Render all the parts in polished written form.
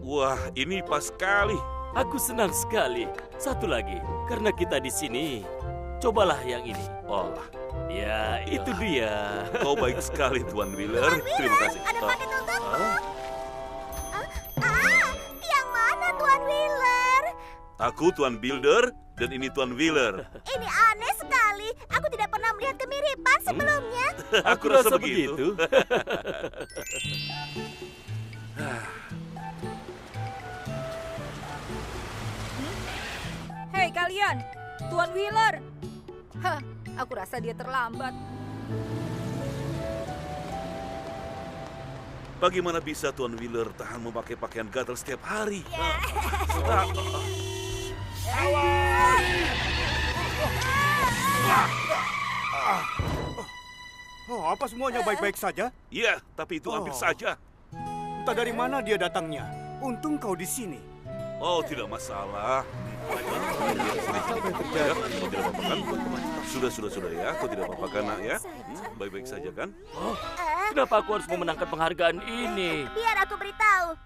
Wah, ini pas sekali. Aku senang sekali. Satu lagi, karena kita di sini. Cobalah yang ini. Oh, Ya, itu dia. kau baik sekali, Tuan Wheeler. Terima kasih. Ada paket untukmu. Hah? Yang mana Tuan Wheeler? Aku Tuan Builder dan ini Tuan Wheeler. Ini aneh sekali. Aku tidak pernah melihat kemiripan sebelumnya. Aku rasa begitu. Hei kalian, Tuan Wheeler. Hah, aku rasa dia terlambat. Bagaimana bisa Tuan Wheeler tahan memakai pakaian gatal setiap hari? Oh, apa semuanya baik-baik saja? Iya, tapi itu hampir Oh. saja. Entah dari mana dia datangnya. Untung kau di sini. Oh, tidak masalah. Ya, kau tidak apa-apa kan? Sudah ya, kau tidak apa-apa kan, nak ya? Baik-baik saja kan? Kenapa aku harus memenangkan penghargaan ini? Biar aku beritahu.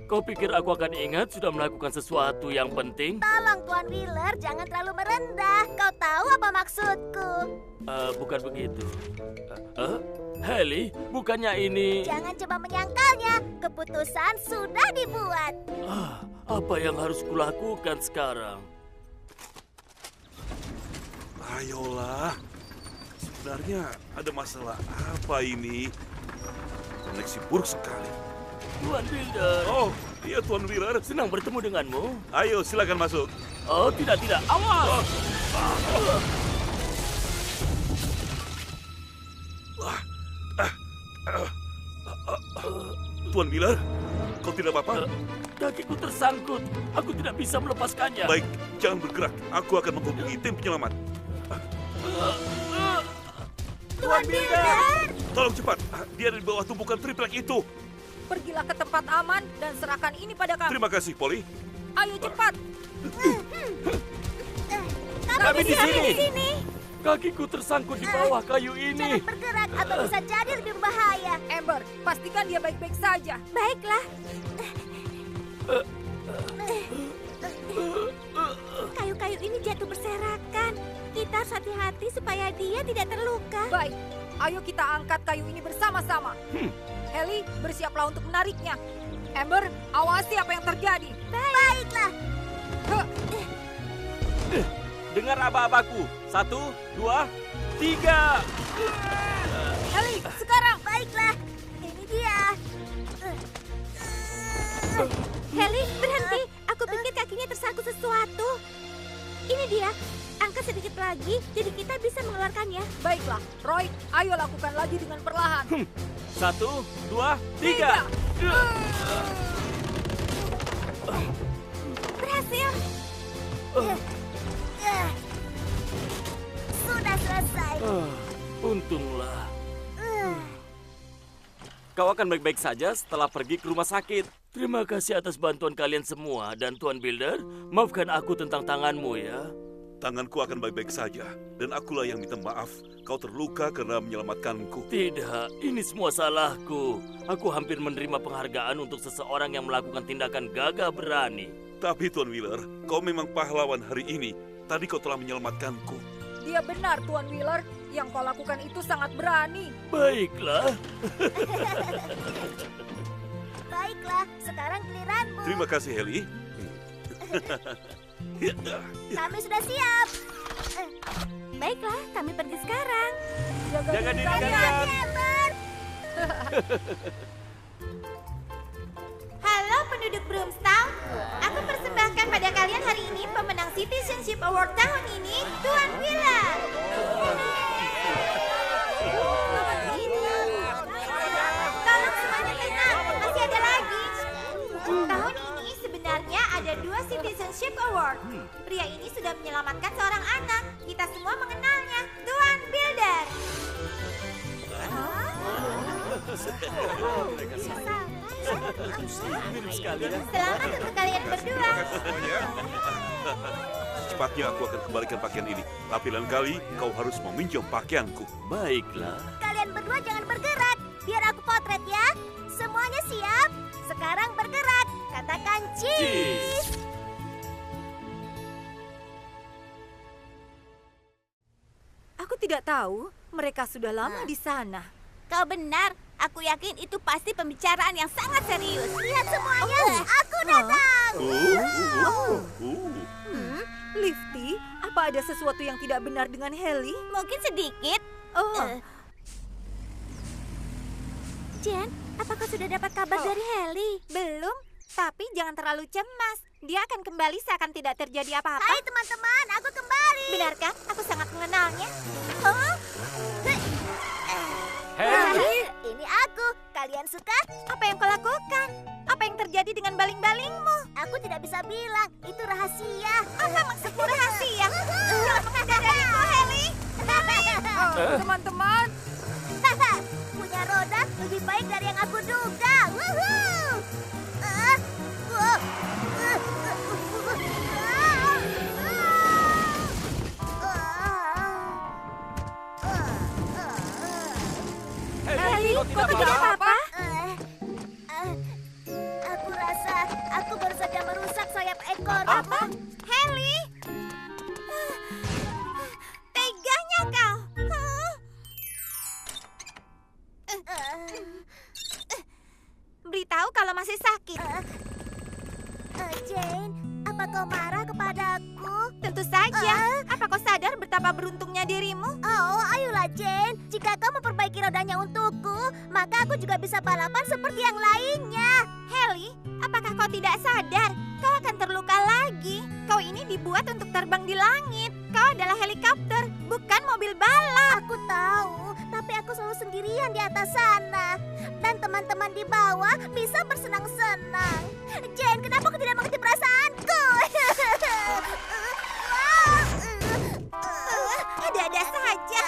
Kau pikir aku akan ingat sudah melakukan sesuatu yang penting? Tolong Tuan Wheeler, jangan terlalu merendah. Kau tahu apa maksudku? Bukan begitu. Haley, bukannya ini... Jangan coba menyangkalnya. Keputusan sudah dibuat. Apa yang harus kulakukan sekarang? Ayolah. Sebenarnya ada masalah apa ini? Koneksi buruk sekali. Tuan Builder. Oh, iya Tuan Wheeler. Senang bertemu denganmu. Ayo, silakan masuk. Oh, tidak. Awas! Tuan Wheeler, kau tidak apa-apa? Kakiku tersangkut. Aku tidak bisa melepaskannya. Baik, jangan bergerak. Aku akan menghubungi tim penyelamat. Tuan Wheeler! Tolong cepat. Dia ada di bawah tumpukan triplek itu. Pergilah ke tempat aman dan serahkan ini pada kami. Terima kasih, Polly. Ayo cepat. Kami di sini. sini. Kakiku tersangkut di bawah kayu ini. Jangan bergerak atau bisa jadi lebih berbahaya. Amber, pastikan dia baik-baik saja. Baiklah. Kayu-kayu ini jatuh berserakan. Kita harus hati-hati supaya dia tidak terluka. Baik, ayo kita angkat kayu ini bersama-sama. Haley, bersiaplah untuk menariknya. Amber, awasi apa yang terjadi. Baiklah. Huh. Dengar aba-abaku. 1, 2, 3. Haley, sekarang. Baiklah. Ini dia. Heli, berhenti. Aku pikir kakinya tersangkut sesuatu. Ini dia. Angkat sedikit lagi, jadi kita bisa mengeluarkannya. Baiklah, Roy, ayo lakukan lagi dengan perlahan. 1, 2, 3. Berhasil. Sudah selesai. Untunglah. Kau akan baik-baik saja setelah pergi ke rumah sakit. Terima kasih atas bantuan kalian semua. Dan Tuan Builder, maafkan aku tentang tanganmu ya. Tanganku akan baik-baik saja. Dan akulah yang minta maaf. Kau terluka karena menyelamatkanku. Tidak, ini semua salahku. Aku hampir menerima penghargaan untuk seseorang yang melakukan tindakan gagah berani. Tapi Tuan Wheeler, kau memang pahlawan hari ini. Tadi kau telah menyelamatkanku. Dia benar, Tuan Wheeler. Yang kau lakukan itu sangat berani. Baiklah. Baiklah, sekarang giliranmu. Terima kasih, Haley. Kami sudah siap. Baiklah, kami pergi sekarang. Jaga diri kalian. Hati-hati, Amber. Halo penduduk Broomstown. Aku persembahkan pada kalian hari ini pemenang Citizenship Award tahun ini, Tuan Wheeler. Tolong semuanya tenang, masih ada lagi. Tahun ini sebenarnya ada 2 Citizenship Award. Pria ini sudah menyelamatkan seorang anak. Kita semua mengenalnya, Tuan Builder. Selamat untuk kalian berdua. Secepatnya aku akan kembalikan pakaian ini. Tapi lain kali kau harus meminjam pakaianku. Baiklah. Kalian berdua jangan bergerak. Biar aku potret ya. Semuanya siap? Sekarang bergerak. Katakan Cheese. Aku tidak tahu, mereka sudah lama di sana. Kau benar. Aku yakin itu pasti pembicaraan yang sangat serius. Lihat semuanya. Aku datang. Lifty, apa ada sesuatu yang tidak benar dengan Haley? Mungkin sedikit. Jen, apakah sudah dapat kabar dari Haley? Belum, tapi jangan terlalu cemas. Dia akan kembali seakan tidak terjadi apa-apa. Hai teman-teman, aku kembali. Benarkah? Aku sangat mengenalnya. Haley. Ini aku. Kalian suka? Apa yang kau lakukan? Apa yang terjadi dengan baling-balingmu? Aku tidak bisa bilang. Itu rahasia. Apa maksudmu rahasia? Jangan menghadap dariku, Haley. Teman-teman, Punya roda lebih baik dari yang aku duga. Woohoo! Haley, kau kau tidak tidak apa-apa? apa-apa? Aku rasa aku baru saja merusak sayap ekor. Apa? Haley? Teganya kau. Beritahu kalau masih sakit. Jane, apa kau marah kepadaku? Tentu saja. Apa kau sadar betapa beruntungnya dirimu? Oh, ayolah Jane. Jika kau memperbaiki rodanya untukku, maka aku juga bisa balapan seperti yang lainnya. Haley, apakah kau tidak sadar? Kau akan terluka lagi. Kau ini dibuat untuk terbang di langit. Kau adalah helikopter, bukan mobil balap. Aku tahu, tapi aku selalu sendirian di atas sana. Dan teman-teman di bawah bisa bersenang-senang. Jane, kenapa kau tidak mengerti perasaanku? Ada-ada saja.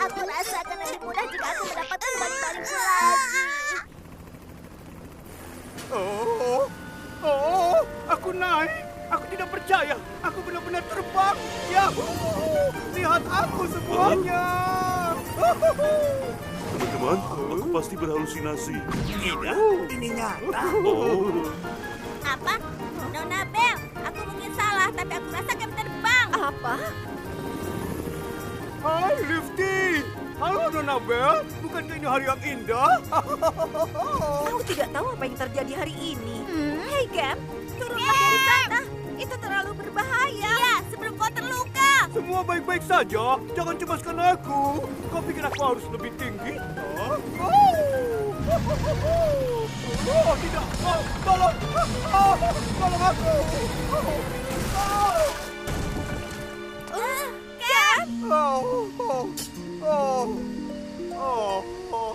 Aku rasa akan lebih mudah jika aku mendapatkan baling-baling lagi. Aku naik. Aku tidak percaya. Aku benar-benar terbang. Yahoo! Lihat aku semuanya. Teman-teman, aku pasti berhalusinasi. Tidak, ini nyata. Oh, Apa? Nona Bell, aku mungkin salah, tapi aku rasa kami terbang. Apa? Hai, Lifty. Halo, Nona Bell. Bukankah ini hari yang indah? Aku tidak tahu apa yang terjadi hari ini. Hei, Gam, turunlah dari sana. Itu terlalu berbahaya. Iya, sebelum kau terluka. Semua baik-baik saja. Jangan cemaskan aku. Kau pikir aku harus lebih tinggi? Oh, tidak. Tolong. Tolong aku. Gam, Oh.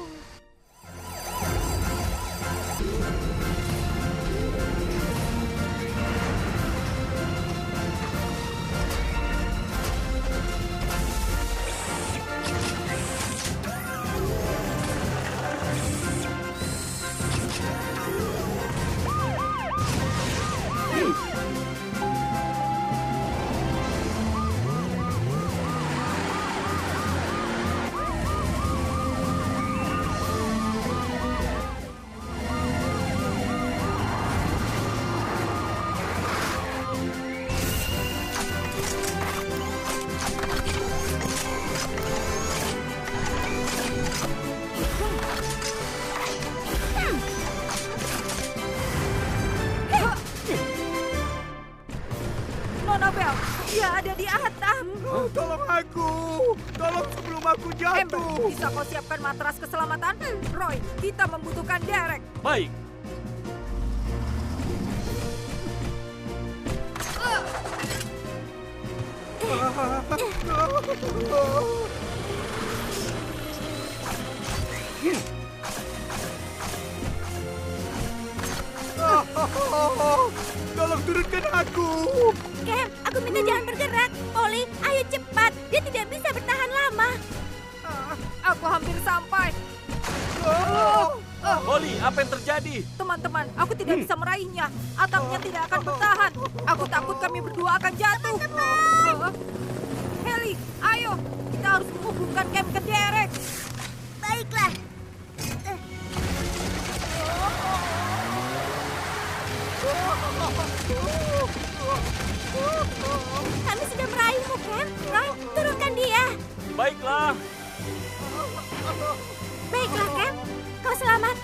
Nona Bell, dia ada di atap. Tolong aku. Tolong sebelum aku Amber, jatuh. bisa kau siapkan matras keselamatan? Roy, kita membutuhkan Derek. Baik. Tolong turunkan aku. Gam, aku minta jangan bergerak. Polly, ayo cepat. Dia tidak bisa bertahan lama. Aku hampir sampai. Holly, apa yang terjadi? Teman-teman, aku tidak bisa meraihnya. Atapnya tidak akan bertahan. Aku takut kami berdua akan jatuh. Haley, ayo. Kita harus menghubungkan Cam ke Derek. Baiklah. Kami sudah meraihmu, Ken. Roy, turunkan dia. Baiklah. Baiklah, Ken. Kau selamat.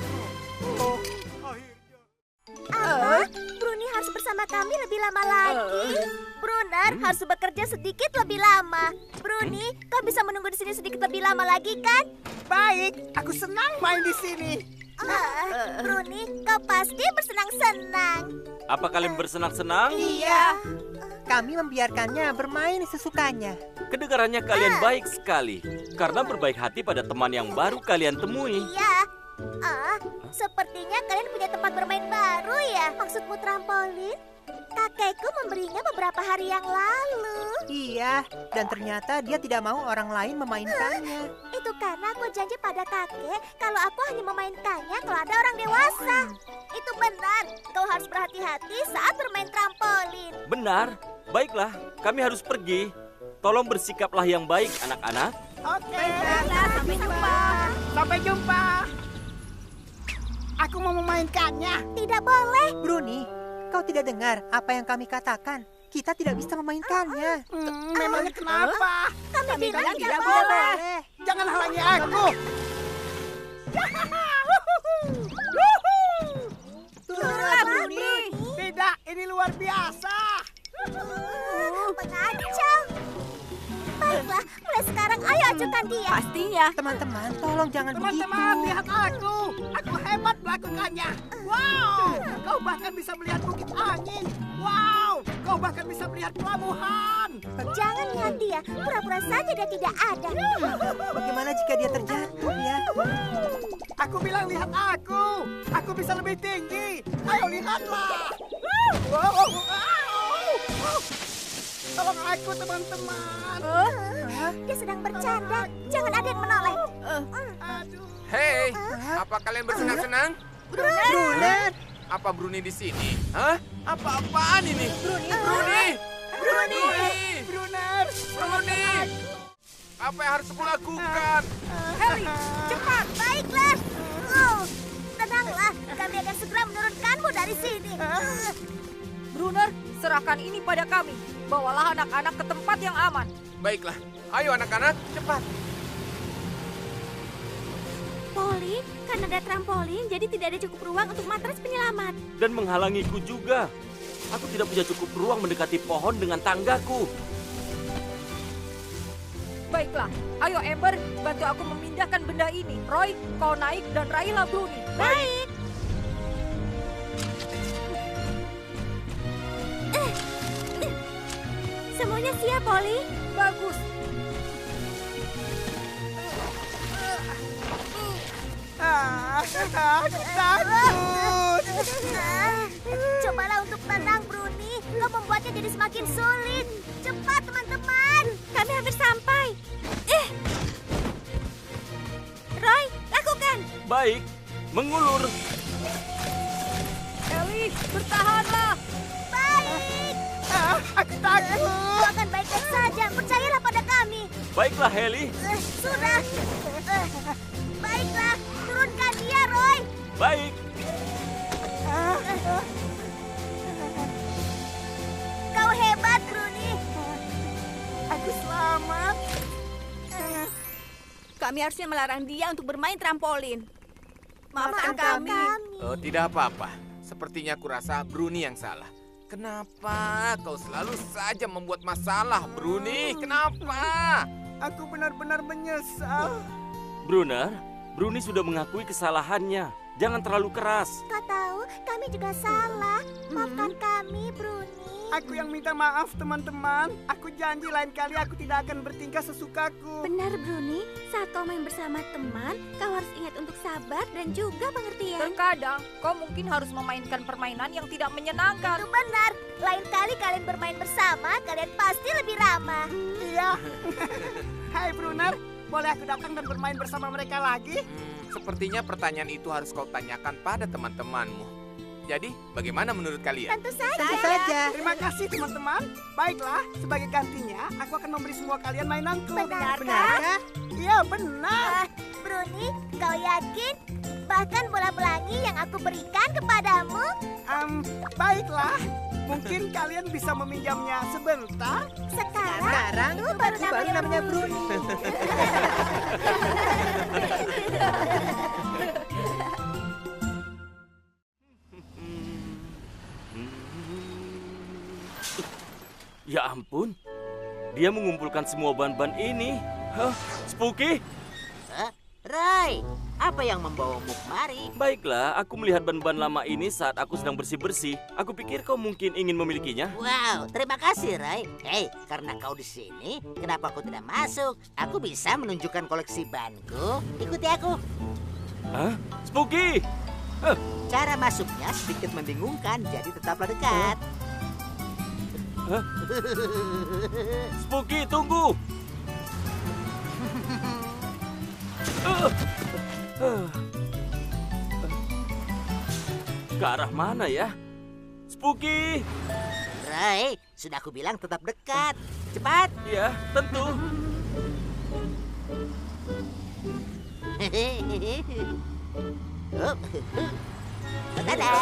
Apa? Bruni harus bersama kami lebih lama lagi. Brunner harus bekerja sedikit lebih lama. Bruni, kau bisa menunggu di sini sedikit lebih lama lagi, kan? Baik, aku senang main di sini. Bruni, kau pasti bersenang-senang. Apa kalian bersenang-senang? Iya. Kami membiarkannya bermain sesukanya. Kedengarannya kalian baik sekali. Karena berbaik hati pada teman yang baru kalian temui. Iya. Sepertinya kalian punya tempat bermain baru ya? Maksudmu trampolin? Kakekku memberinya beberapa hari yang lalu. Iya, dan ternyata dia tidak mau orang lain memainkannya. Itu karena aku janji pada kakek kalau aku hanya memainkannya kalau ada orang dewasa. Itu benar. Kau harus berhati-hati saat bermain trampolin. Benar. Baiklah, kami harus pergi. Tolong bersikaplah yang baik, anak-anak. Oke. Sampai jumpa. Sampai jumpa. Aku mau memainkannya. Tidak boleh. Bruni, kau tidak dengar apa yang kami katakan. Kita tidak bisa memainkannya. Memangnya kenapa? Kami bilang tidak Tidak boleh. boleh. Jangan halangi aku. Turunlah, Bruni. Tidak, ini luar biasa. Mengacau. Baiklah, mulai sekarang ayo ajukan dia. Pastinya. Teman-teman, tolong jangan Teman-teman, begitu. lihat aku. Aku hebat melakukannya. Wow, kau bahkan bisa melihat bukit angin. Wow, kau bahkan bisa melihat pelabuhan. Jangan lihat dia, pura-pura saja dia tidak ada. Bagaimana jika dia terjatuh ya? Aku bilang lihat aku. Aku bisa lebih tinggi. Ayo lihatlah. Wow. Tolong aku, teman-teman. Dia sedang bercanda. Jangan ada yang menoleh. Aduh. Hei, apa kalian bersenang-senang? Brunner, Apa Bruni di sini? Hah? Apa-apaan ini? Bruni! Brunner. Bruni! Apa yang harus aku lakukan? Heli, cepat. Baiklah. Tenanglah, kami akan segera menurunkanmu dari sini. Brunner, serahkan ini pada kami. Bawalah anak-anak ke tempat yang aman. Baiklah, ayo anak-anak, cepat. Polly, karena ada trampolin, jadi tidak ada cukup ruang untuk matras penyelamat. Dan menghalangiku juga. Aku tidak punya cukup ruang mendekati pohon dengan tanggaku. Baiklah, ayo Amber, bantu aku memindahkan benda ini. Roy, kau naik dan raihlah Bruni. Baik. Semuanya siap, Polly. Bagus. Aku takut. Cobalah untuk tenang, Bruni. Kau membuatnya jadi semakin sulit. Cepat, teman-teman. Kami hampir sampai. Roy, lakukan. Baik, mengulur. Ellie, bertahanlah. Baik. Aku takut. Kau akan baik-baik saja. Percayalah pada kami. Baiklah, Heli. Sudah. Baiklah, turunkan dia, Roy. Baik. Kau hebat, Bruni. Aku selamat. Kami harusnya melarang dia untuk bermain trampolin. Maafkan Maafkan kami. Oh, tidak apa-apa. Sepertinya aku rasa Bruni yang salah. Kenapa kau selalu saja membuat masalah, Bruni? Kenapa? Aku benar-benar menyesal. Brunner, Bruni sudah mengakui kesalahannya. Jangan terlalu keras. Kau tahu, kami juga salah. Maafkan kami, Bruni. Aku yang minta maaf, teman-teman. Aku janji lain kali aku tidak akan bertingkah sesukaku. Benar, Bruni. Saat kau main bersama teman, kau harus ingat untuk sabar dan juga pengertian. Terkadang, kau mungkin harus memainkan permainan yang tidak menyenangkan. Itu benar. Lain kali kalian bermain bersama, kalian pasti lebih ramah. Iya. Hai, Brunner. Boleh aku datang dan bermain bersama mereka lagi? Sepertinya pertanyaan itu harus kau tanyakan pada teman-temanmu. Jadi, bagaimana menurut kalian? Tentu saja. tentu saja. Terima kasih, teman-teman. Baiklah, sebagai gantinya, aku akan memberi semua kalian mainanku. Benarkah? Benarkah? Iya, benar. Bruni, kau yakin? Bahkan bola pelangi yang aku berikan kepadamu? Baiklah, mungkin kalian bisa meminjamnya sebentar. Sekarang itu baru namanya Bruni. Ya ampun, dia mengumpulkan semua ban-ban ini. Hah, Spooky? Ray, apa yang membawamu kemari? Baiklah, aku melihat ban-ban lama ini saat aku sedang bersih-bersih. Aku pikir kau mungkin ingin memilikinya. Wow, terima kasih, Ray. Hei, karena kau di sini, kenapa aku tidak masuk? Aku bisa menunjukkan koleksi banku. Ikuti aku. Hah? Spooky! Hah? Cara masuknya sedikit membingungkan, jadi tetaplah dekat. Hah? Spooky, tunggu! Ke arah mana ya? Spooky! Ray, sudah aku bilang tetap dekat. Cepat. Ya, tentu. Tada!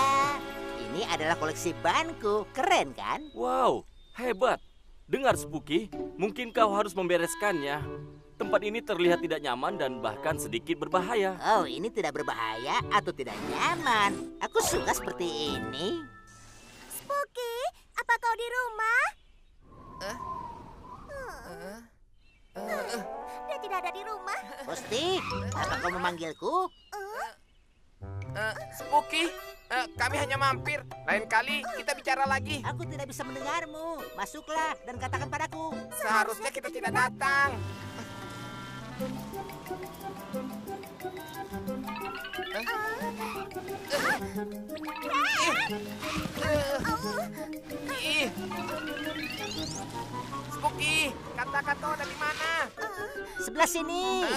Ini adalah koleksi banku. Keren kan? Wow, hebat. Dengar, Spooky, mungkin kau harus membereskannya. Tempat ini terlihat tidak nyaman dan bahkan sedikit berbahaya. Oh, ini tidak berbahaya atau tidak nyaman. Aku suka seperti ini. Spooky, apa kau di rumah? Dia tidak ada di rumah. Posti, apa kau memanggilku? Spooky, kami hanya mampir. Lain kali kita bicara lagi. Aku tidak bisa mendengarmu. Masuklah dan katakan padaku. Seharusnya kita tidak datang. Spooky, katakan kau dari mana? Sebelah sini.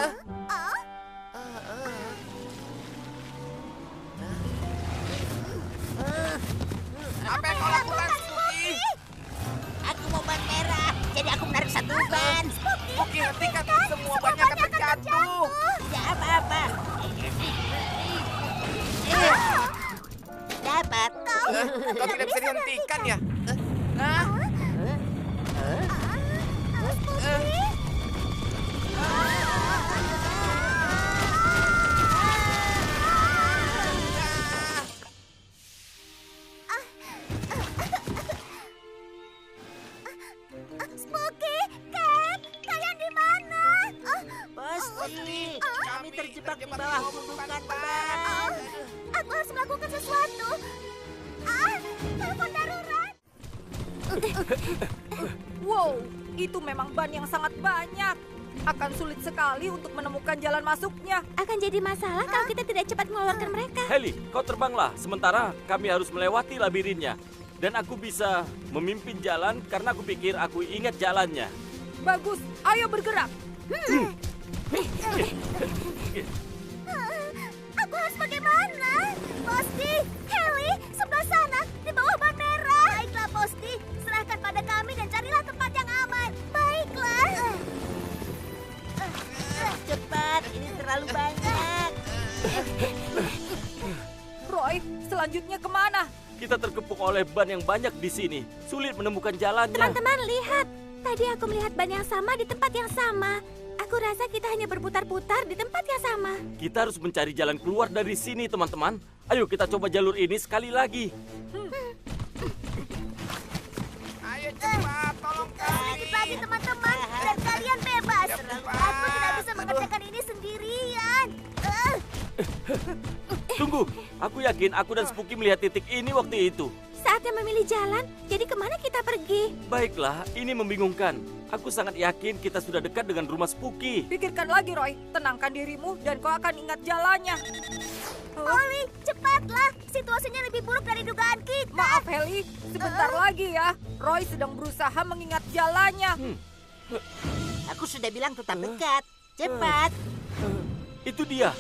Apa yang kau lakukan, Spooky? Aku mau ban merah, jadi aku menarik satu ban. Spooky, hentikan. Semua bannya akan terjatuh. Tidak apa-apa. Dapat. Kau tidak bisa dihentikan ya? Hah? Spooky, Cat, kalian di mana? Posti, kami terjebak di bawah gunungan ban. Aku harus melakukan sesuatu. Telepon darurat. Wow, itu memang ban yang sangat banyak. Akan sulit sekali untuk menemukan jalan masuknya. Akan jadi masalah kalau kita tidak cepat mengeluarkan mereka. Heli, kau terbanglah. Sementara kami harus melewati labirinnya. Dan aku bisa memimpin jalan karena aku pikir aku ingat jalannya. Bagus, ayo bergerak. Aku harus bagaimana? Posti, Heli, sebelah sana, di bawah ban merah. Baiklah, Posti. Serahkan pada kami dan carilah tempat yang aman. Baiklah. Cepat, ini terlalu banyak. Roy, selanjutnya kemana? Kita terkepung oleh ban yang banyak di sini. Sulit menemukan jalannya. Teman-teman, lihat. Tadi aku melihat ban yang sama di tempat yang sama. Aku rasa kita hanya berputar-putar di tempat yang sama. Kita harus mencari jalan keluar dari sini, teman-teman. Ayo kita coba jalur ini sekali lagi. Ayo cepat, tolong kami. Sedikit lagi, teman-teman, dan kalian bebas. Aku tidak bisa mengerjakan ini sendirian. Tunggu, aku yakin aku dan Spooky melihat titik ini waktu itu. Saatnya memilih jalan, jadi kemana kita pergi? Baiklah, ini membingungkan. Aku sangat yakin kita sudah dekat dengan rumah Spooky. Pikirkan lagi, Roy. Tenangkan dirimu dan kau akan ingat jalannya. Oli, cepatlah. Situasinya lebih buruk dari dugaan kita. Maaf, Heli. Sebentar lagi ya. Roy sedang berusaha mengingat jalannya. Aku sudah bilang tetap dekat. Cepat. Itu dia.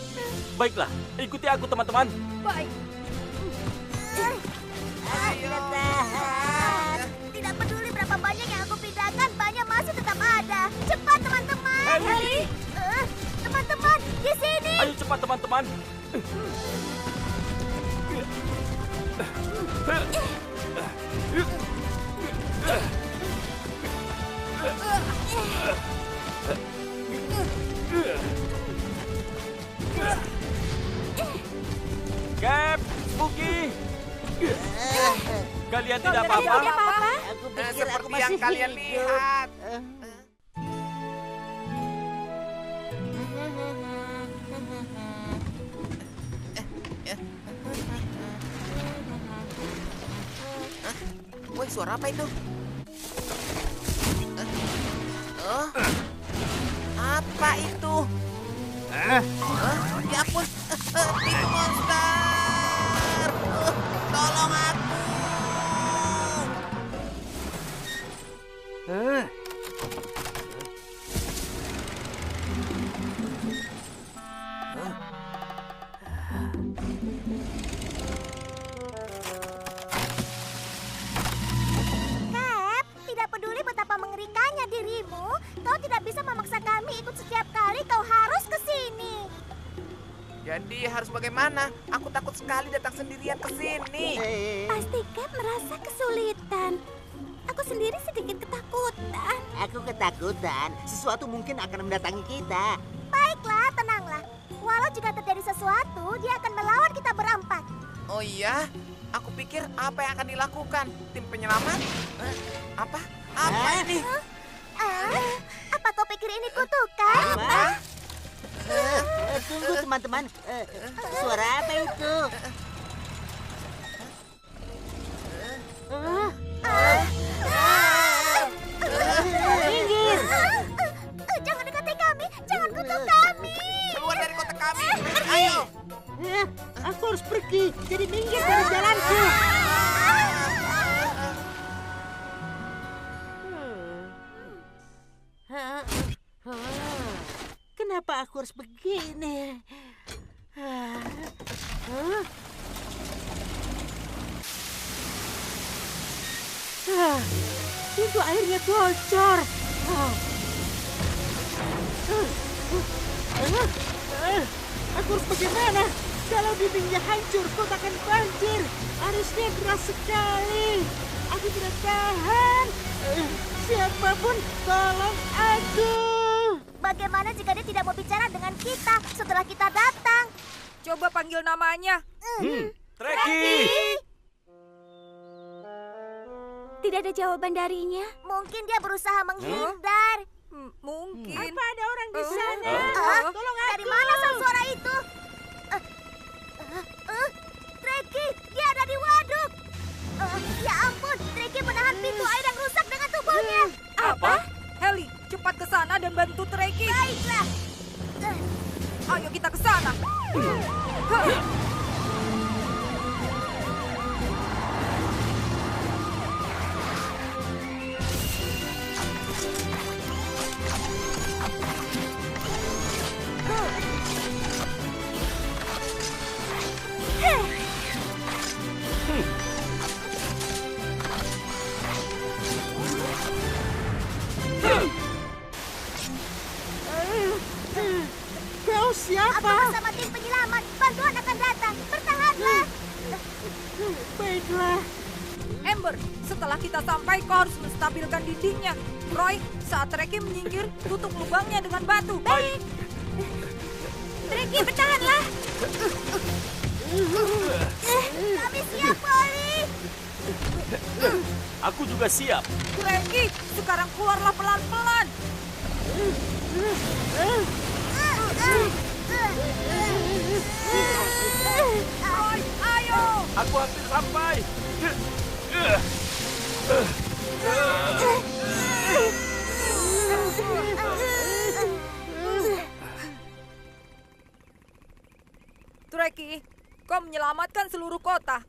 Baiklah, ikuti aku teman-teman. Baik. Aku tidak tahan. Tidak peduli berapa banyak yang aku pindahkan, banyak masih tetap ada. Cepat, teman-teman. Heli. Teman-teman, di sini. Ayo cepat teman-teman. Cap, Spooky. Kalian tidak apa-apa? Aku pikir aku Seperti masih yang kalian hidup. lihat. Woi, suara apa itu? Apa itu? Ya ampun, itu monster. Tolong aku. Cap, tidak peduli betapa mengerikannya dirimu, kau tidak bisa memaksa kami ikut setiap kali kau harus ke sini. Jadi harus bagaimana? Aku takut sekali datang sendirian ke sini. Pasti Cap merasa kesulitan. Aku sendiri sedikit ketakutan. Aku ketakutan. Sesuatu mungkin akan mendatangi kita. Baiklah, tenanglah. Walau jika terjadi sesuatu, dia akan melawan kita berempat. Oh iya? Aku pikir apa yang akan dilakukan? Tim penyelamat? Apa? Apa ini? Apa kau pikir ini kutukan? Tunggu teman-teman. Suara apa itu? Minggir! Jangan dekati kami, jangan kutuk kami. Keluar dari kotak kami. Ayo. Aku harus pergi. Jadi minggir dari jalanku. Kenapa aku harus begini? Pintu airnya bocor. Aku harus bagaimana? Kalau dindingnya hancur, kota akan banjir. Arusnya deras sekali. Aku tidak tahan. Siapapun, tolong aku. Bagaimana jika dia tidak mau bicara dengan kita setelah kita datang? Coba panggil namanya. Treki! Tidak ada jawaban darinya. Mungkin dia berusaha menghindar. Mungkin. Apa ada orang di sana? Tolong aku. Dari mana asal suara itu? Treki, dia ada di waduk. Ya ampun, Treki menahan pintu air yang rusak dengan tubuhnya. Apa? Heli, cepat ke sana dan bantu Treki. Baiklah. Ayo kita ke sana. Kau Aku siapa? bersama tim penyelamat. Bantuan akan datang. Bertahanlah. Baiklah. Ember, setelah kita sampai kau harus menstabilkan dindingnya. Roy, saat Treki menyingkir, tutup lubangnya dengan batu. Baik. Treki, bertahanlah. Kami siap, Polly. Aku juga siap. Treki, sekarang keluarlah pelan-pelan. Roy, ayo. Aku hampir sampai. Treki, kau menyelamatkan seluruh kota.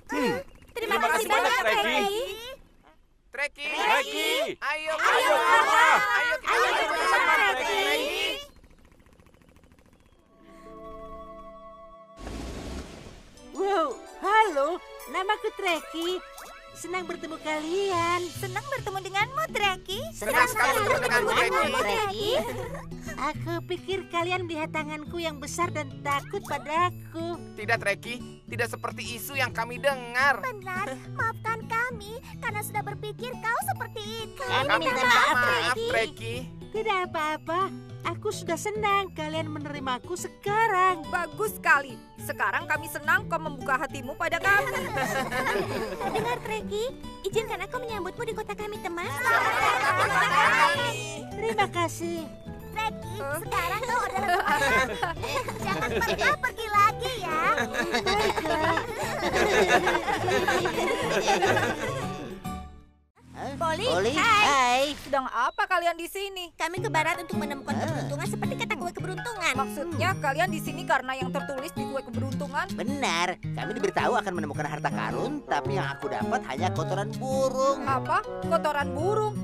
Terima kasih banyak, Treki. Treki. Treki! Ayo, Ayo, keluar. keluar. Ayo kita Ayo, bersama keluar, Treki. Treki. Wow, halo. Namaku Treki. Senang bertemu kalian. Senang bertemu denganmu, Treki. Senang sekali bertemu denganmu, denganmu, Treki. Aku pikir kalian melihat tanganku yang besar dan takut padaku. Tidak, Treki. Tidak seperti isu yang kami dengar. Benar, maafkan kami. karena sudah berpikir kau seperti itu. Kami minta Maaf, Treki. Tidak apa-apa. Aku sudah senang kalian menerimaku sekarang. Bagus sekali. Sekarang kami senang kau membuka hatimu pada kami. Dengar, Treki, izinkan aku menyambutmu di kota kami, teman. Terima kasih. Treki, sekarang kau adalah teman. Jangan pernah pergi lagi ya. Polly, hai. Sedang apa kalian di sini? Kami ke barat untuk menemukan keberuntungan seperti kata kue keberuntungan. Maksudnya kalian di sini karena yang tertulis di kue keberuntungan? Benar, kami diberitahu akan menemukan harta karun, tapi yang aku dapat hanya kotoran burung. Apa? Kotoran burung?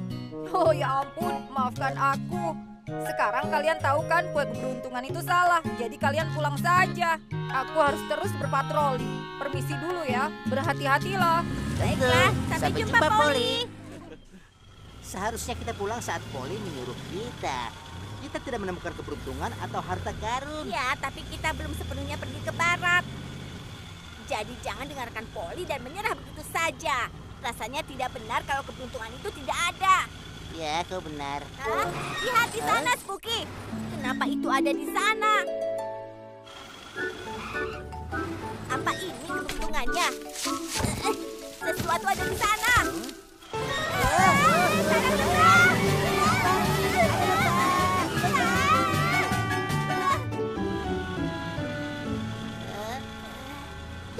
Oh ya ampun, maafkan aku. Sekarang kalian tahu kan kue keberuntungan itu salah, jadi kalian pulang saja. Aku harus terus berpatroli. Permisi dulu ya, berhati-hatilah. Baiklah, sampai jumpa, Polly. Seharusnya kita pulang saat Polly menyuruh kita. Kita tidak menemukan keberuntungan atau harta karun. Ya, tapi kita belum sepenuhnya pergi ke barat. Jadi jangan dengarkan Polly dan menyerah begitu saja. Rasanya tidak benar kalau keberuntungan itu tidak ada. Ya, kau benar. Lihat di sana, Spooky. Kenapa itu ada di sana? Apa ini keberuntungannya? Sesuatu ada di sana.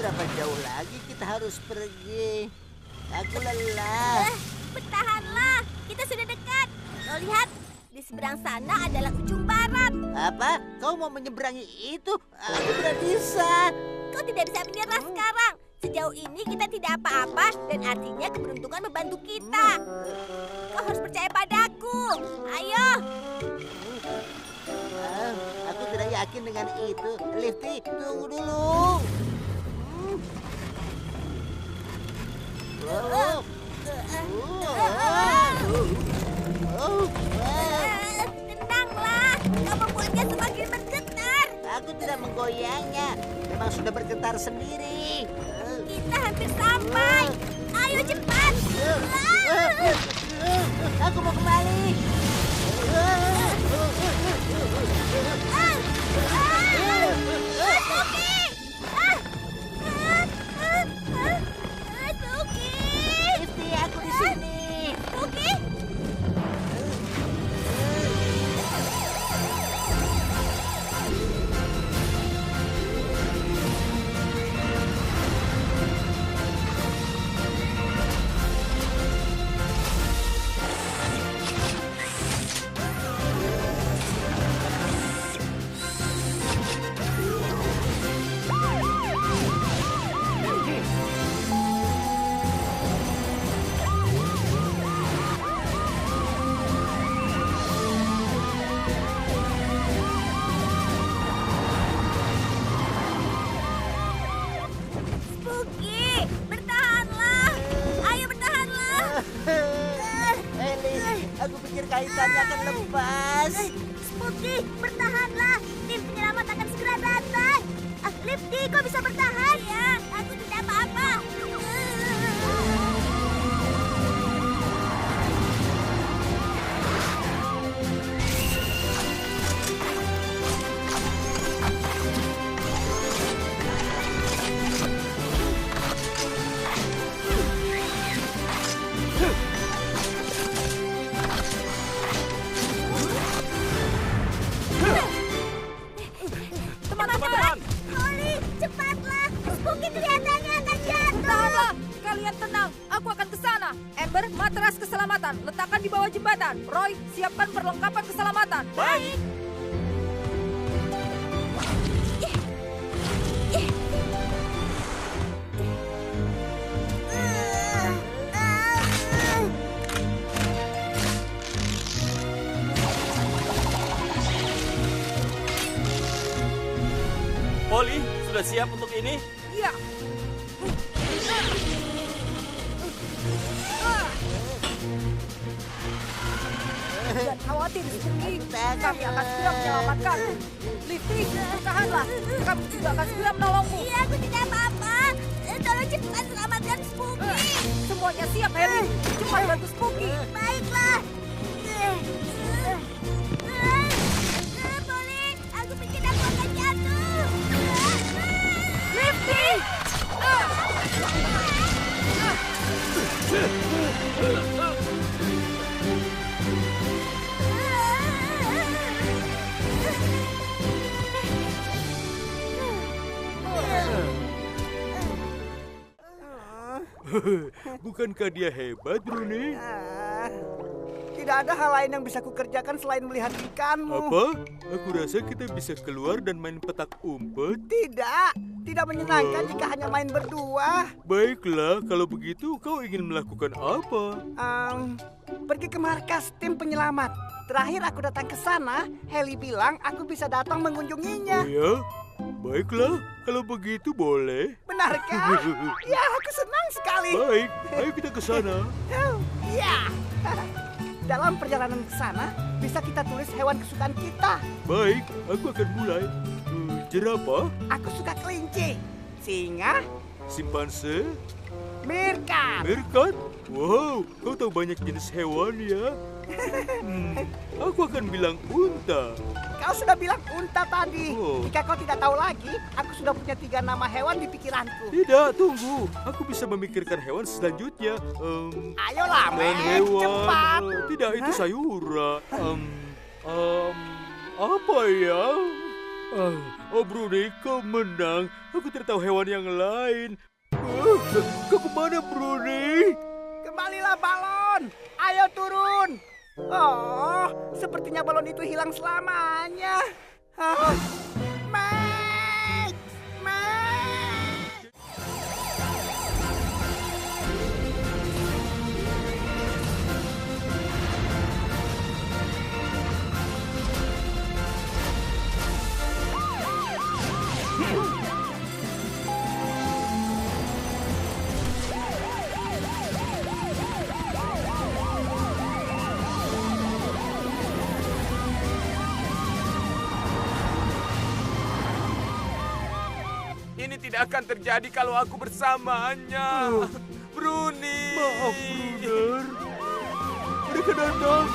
Berapa jauh lagi kita harus pergi? Aku lelah. Bertahanlah, kita sudah dekat. Kau lihat, di seberang sana adalah ujung barat. Apa? Kau mau menyeberangi itu? Aku tidak bisa. Kau tidak bisa menyerah sekarang. Sejauh ini kita tidak apa-apa dan artinya keberuntungan membantu kita. Kau harus percaya padaku. Ayo. Aku tidak yakin dengan itu. Lifty, tunggu dulu. Tenanglah, kau membuatnya semakin bergetar. Aku tidak menggoyangnya. Memang sudah bergetar sendiri. Kita hampir sampai. Ayo cepat. Aku mau kembali. Lifty, aku di sini. Oke. Spooky, bertahanlah. Ayo bertahanlah. Ellie, aku pikir kaitannya akan lepas. Spooky, bertahanlah. Tim penyelamat akan segera datang. Lifty, kau bisa bertahan? Ya, aku tidak apa-apa. Teman-teman, Polly, cepatlah. Spooky kelihatannya akan jatuh. tahanlah. Kalian tenang, aku akan ke sana. Ember, matras keselamatan, letakkan di bawah jembatan. Roy, siapkan perlengkapan keselamatan. Baik. Polly, sudah siap untuk ini? Iya. Jangan khawatir, Spooky. Kami akan segera menyelamatkan. Lifty, tahanlah. Kami juga akan segera menolongmu. Iya, aku tidak apa-apa. Tolong cepat selamatkan Spooky. Semua Semuanya siap, Heli. Cepat bantu Spooky. Baiklah. Pauline, aku pikir aku akan jatuh. Lifty! Bukankah dia hebat, Bruni? Tidak ada hal lain yang bisa kukerjakan selain melihat ikanmu. Apa? Aku rasa kita bisa keluar dan main petak umpet. Tidak menyenangkan jika hanya main berdua. Baiklah, kalau begitu kau ingin melakukan apa? Pergi ke markas tim penyelamat. Terakhir aku datang ke sana, Heli bilang aku bisa datang mengunjunginya. Oh ya? Baiklah, kalau begitu boleh. Benarkah? Ya, aku senang sekali. Baik, ayo kita ke sana. Ya. Dalam perjalanan ke sana, bisa kita tulis hewan kesukaan kita. Baik, aku akan mulai. Jerapah, Aku suka kelinci, singa, simpanse, meerkat. meerkat. Wow, kau tahu banyak jenis hewan ya? Aku akan bilang unta. Kau sudah bilang unta tadi. Oh. Jika kau tidak tahu lagi, aku sudah punya 3 nama hewan di pikiranku. Tidak, tunggu. Aku bisa memikirkan hewan selanjutnya. Ayolah, Dan men, hewan. cepat. Tidak, itu sayuran. Apa ya? Oh, Bruni, kau menang. Aku tidak tahu hewan yang lain. Kau kemana, Bruni? Kembalilah balon. Ayo turun. Oh, sepertinya balon itu hilang selamanya. Max! Max! Ini tidak akan terjadi kalau aku bersamanya. Bruni. Maaf, Brunner. Mereka datang.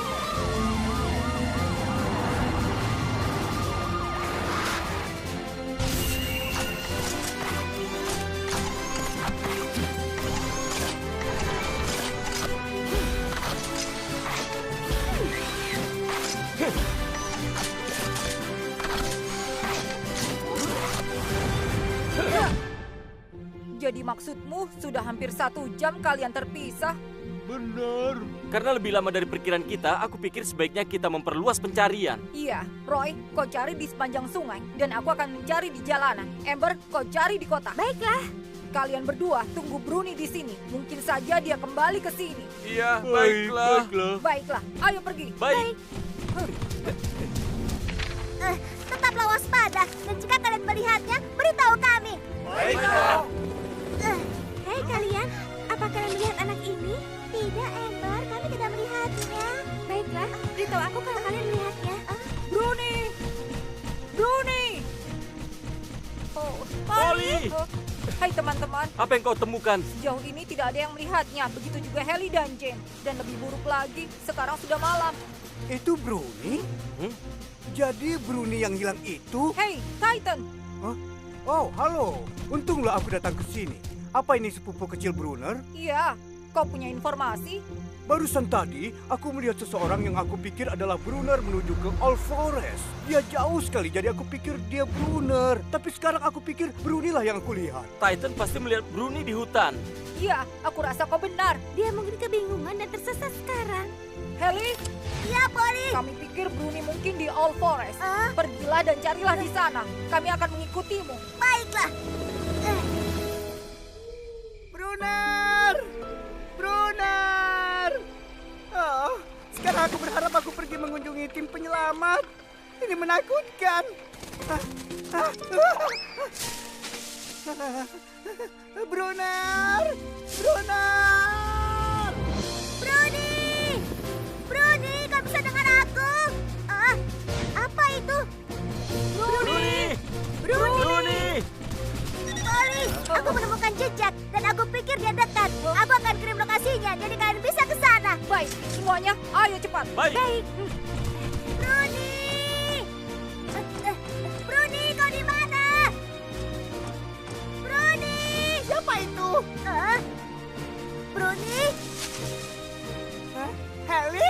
Jadi maksudmu sudah hampir 1 jam kalian terpisah? Benar. Karena lebih lama dari perkiraan kita, aku pikir sebaiknya kita memperluas pencarian. Iya, Roy, kau cari di sepanjang sungai dan aku akan mencari di jalanan. Amber, kau cari di kota. Baiklah. Kalian berdua tunggu Bruni di sini. Mungkin saja dia kembali ke sini. Iya, baiklah. Baiklah, ayo pergi. Baik. Tetaplah waspada dan jika kalian melihatnya, beritahu kami. Baiklah. Hei kalian, apa kalian melihat anak ini? Tidak, Amber, kami tidak melihatnya. Baiklah, beritahu aku kalau kalian melihatnya. Bruni! Bruni! Oh, Polly! Hai teman-teman, Apa yang kau temukan? sejauh ini tidak ada yang melihatnya. Begitu juga Heli dan Jane. Dan lebih buruk lagi, sekarang sudah malam. Itu Bruni? Jadi Bruni yang hilang itu? Hei, Titan! Oh, halo. Untunglah aku datang ke sini. Apa ini sepupu kecil Brunner? Iya, kau punya informasi? Barusan tadi, aku melihat seseorang yang aku pikir adalah Brunner menuju ke Old Forest. Dia jauh sekali, jadi aku pikir dia Brunner. Tapi sekarang aku pikir Bruni lah yang aku lihat. Titan pasti melihat Bruni di hutan. Iya, aku rasa kau benar. Dia mungkin kebingungan dan tersesat sekarang. Heli, Iya, Polly. kami pikir Bruni mungkin di Old Forest. Pergilah dan carilah di sana. Kami akan mengikutimu. Baiklah. Brunner! Brunner! Oh, sekarang aku berharap aku pergi mengunjungi tim penyelamat. Ini menakutkan. Brunner! Brunner! Bruni! Bruni, kau bisa dengar aku? Apa itu? Bruni! Bruni! Polly, aku menemukan jejak dan aku pikir dia dekat. Aku akan kirim lokasi Baik. Bruni, kau di mana? Bruni! Siapa itu? Bruni? Heli?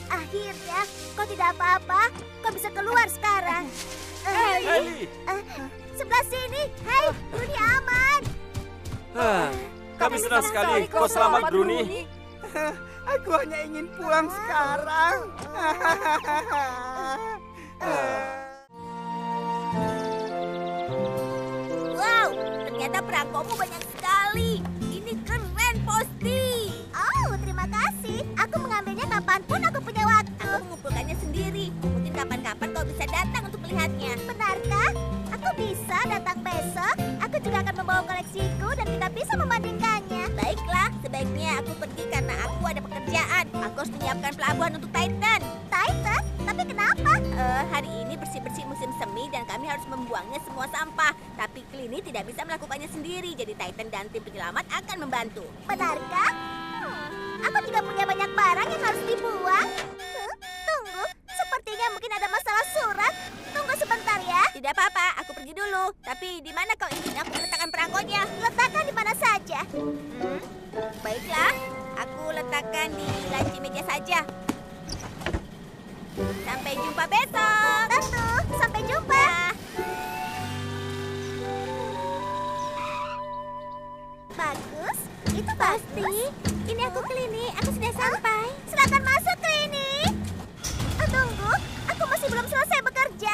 Akhirnya, kau tidak apa-apa. Kau bisa keluar sekarang. Heli. Sebelah sini. Hai, Bruni aman. Kami senang sekali kau selamat, Bruni. Aku hanya ingin pulang sekarang. Wow, ternyata perangkomu banyak sekali. Ini keren, Posty. Oh, terima kasih. Aku mengambilnya kapanpun aku punya waktu. Aku mengumpulkannya sendiri. Mungkin kapan-kapan kau bisa datang untuk melihatnya. Benarkah? Aku bisa datang besok. Aku juga akan membawa koleksiku dan kita bisa membandingkannya. Baiklah, sebaiknya aku pergi karena aku ada pekerjaan. Aku harus menyiapkan pelabuhan untuk Titan. Titan? Tapi kenapa? Hari ini bersih-bersih musim semi dan kami harus membuangnya semua sampah. Tapi Clini tidak bisa melakukannya sendiri, jadi Titan dan tim penyelamat akan membantu. Benarkah? Aku juga punya banyak barang yang harus dibuang. Tunggu, sepertinya mungkin ada masalah surat. Tunggu sebentar ya. Tidak apa-apa, aku pergi dulu. Tapi di mana kau ingin aku meletakkan perangkonya? Letakkan di mana saja. Baiklah, aku letakkan di laci meja saja. Sampai jumpa besok. Tentu, sampai jumpa. Bagus, itu pasti. Ini aku Clini, aku sudah sampai. Silakan masuk Clini. Tunggu, aku masih belum selesai bekerja.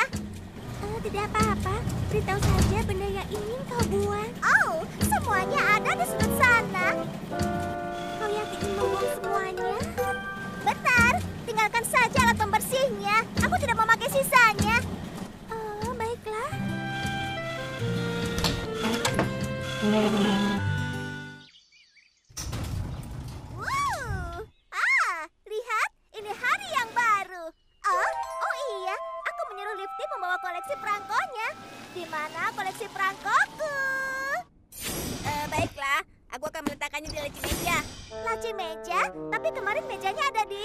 Tidak apa-apa, beritahu saja benda yang ingin kau buang. Oh, semuanya ada di sudut sana. Kau yakin ingin membuang semuanya? Benar, tinggalkan saja alat pembersihnya. Aku tidak memakai sisanya. Oh, baiklah. Lihat, ini hari yang baru. Oh iya, aku menyuruh Lifty membawa koleksi perangkonya. Di mana koleksi perangkoku? Baiklah, aku akan meletakkannya di laci meja. Laci meja? Tapi kemarin mejanya ada di...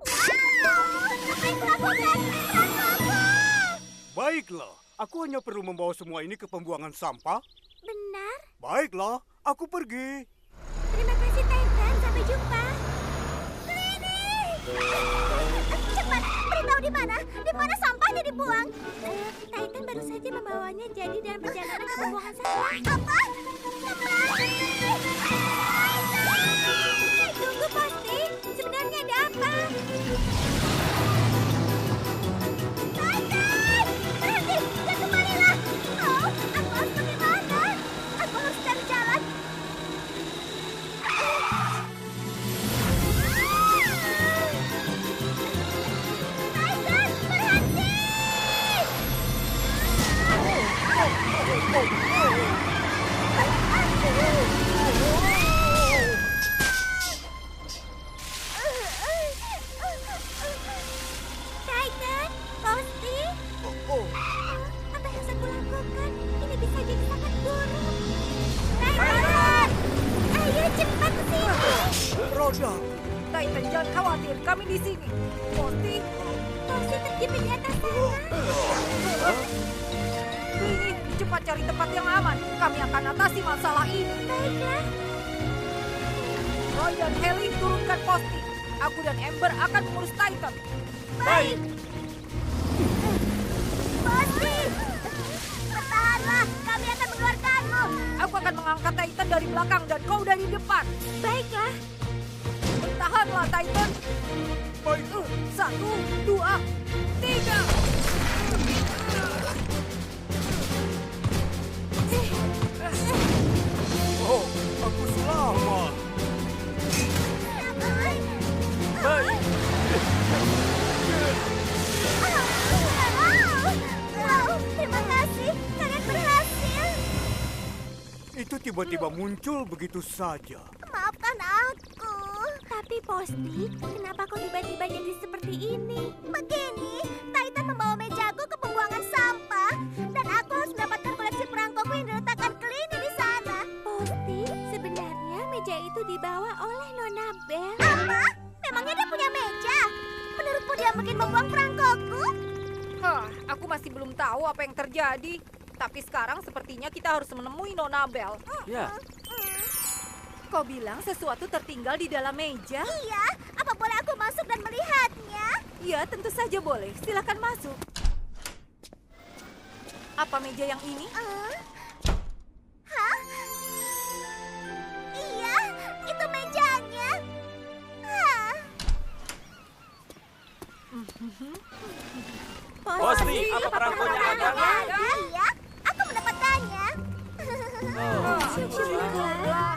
Wow! Apa yang kulakukan? Perangkoku! Baiklah, aku hanya perlu membawa semua ini ke pembuangan sampah. Benar. Baiklah, aku pergi. Terima kasih, Titan. Sampai jumpa. Clini! Cepat, beritahu di mana? Di mana sampahnya dibuang? Titan baru saja membawanya jadi dalam perjalanan ke pembuangan sampah. Apa? Kembali! Tunggu, Posty. Sebenarnya ada apa? Titan! Berhenti! Dan kembalilah! Oh, aku harus bagaimana? Aku harus cari jalan. Titan, berhenti! Titan, Posty. Apa yang harus aku lakukan? Ini bisa jadi sangat buruk. Titan! Ayo cepat ke sini. Roda. Titan, jangan khawatir, kami di sini. Posty, Posty terjepit di atas sana. Clini, cepat cari tempat yang aman. Kami akan atasi masalah ini. Baiklah. Roy dan Heli turunkan Posty. Aku dan Ember akan mengurus Titan. Baik. Posty! Bertahanlah, kami akan mengeluarkanmu. Aku akan mengangkat Titan dari belakang dan kau dari depan. Baiklah. Bertahanlah, Titan. Baik. 1, 2, 3. Oh, aku selamat. Baik. Wow, terima kasih. Kalian berhasil. Itu tiba-tiba muncul begitu saja. Maafkan aku. Tapi Posty, kenapa kau tiba-tiba jadi seperti ini? Begini, Titan membawa mejaku ke pembuangan sampah. Dan aku harus mendapatkan koleksi perangkoku yang diletakkan Clini di sana. Posty, sebenarnya meja itu dibawa oleh Nona Bell. Apa? Memangnya dia punya meja? dia mungkin membuang perangkoku? Aku masih belum tahu apa yang terjadi. Tapi sekarang sepertinya kita harus menemui Nona Bell. Ya. Kau bilang sesuatu tertinggal di dalam meja? Iya, apa boleh aku masuk dan melihatnya? Iya, tentu saja boleh. Silakan masuk. Apa meja yang ini? Hah? Iya, itu mejanya. Posli, apa perangkonya ada? Iya, aku mendapatkannya. Syukurlah.